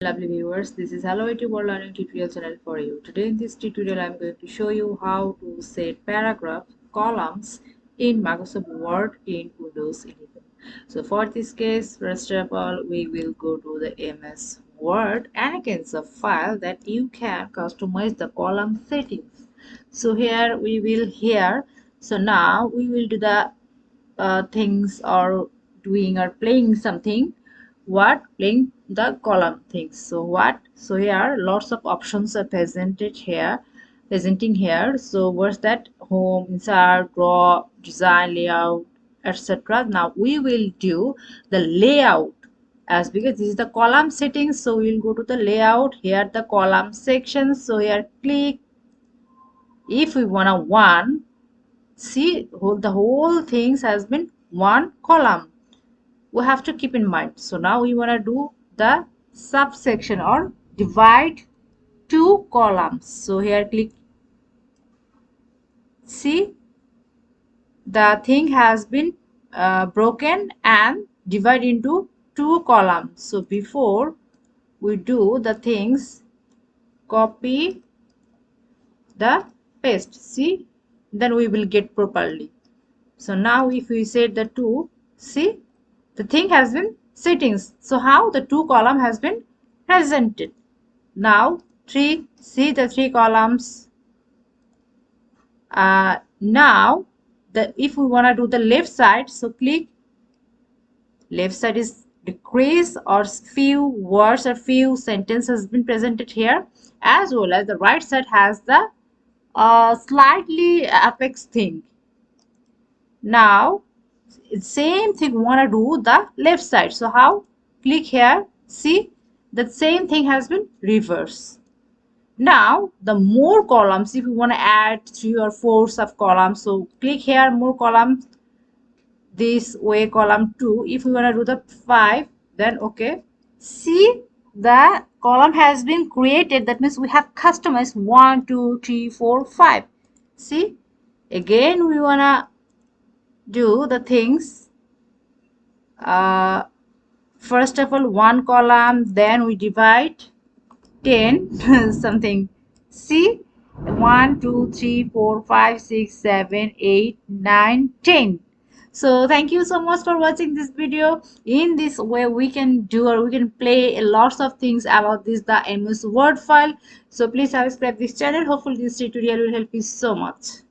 Lovely viewers, this is Hello IT World Learning tutorial channel for you. Today in this tutorial I am going to show you how to set paragraph columns in Microsoft Word in Windows 11. So for this case, first of all we will go to the MS Word and against a file that you can customize the column settings. So here we will so now we will do the things or doing or playing something playing the column things. So here lots of options are presenting here. So what's that? Home, insert, draw, design, layout, etc. Now we will do the layout, as because this is the column settings. So we'll go to the layout, here the column section. So here click, if we wanna one, see the whole things has been one column, we have to keep in mind. So now we want to do the subsection or divide two columns. So here click, see the thing has been broken and divided into two columns. So before we do the things, copy the paste, see, then we will get properly. So now if we set the two, see the thing has been settings. So how the two column has been presented. Now three, see the three columns. Now if we want to do the left side, so click, left side is decrease or few words or few sentences has been presented here, as well as the right side has the slightly apex thing. Now same thing we want to do the left side. So how? Click here, see the same thing has been reversed. Now the more columns, if you want to add 3 or 4 sub columns, so click here, more columns, this way column 2. If we want to do the 5, then okay, see the column has been created. That means we have customized 1 2 3 4 5. See, again we want to do the things, first of all one column, then we divide 10 something, see 1 2 3 4 5 6 7 8 9 10. So thank you so much for watching this video. In this way we can do or we can play lots of things about this the MS Word file. So please subscribe this channel. Hopefully this tutorial will help you so much.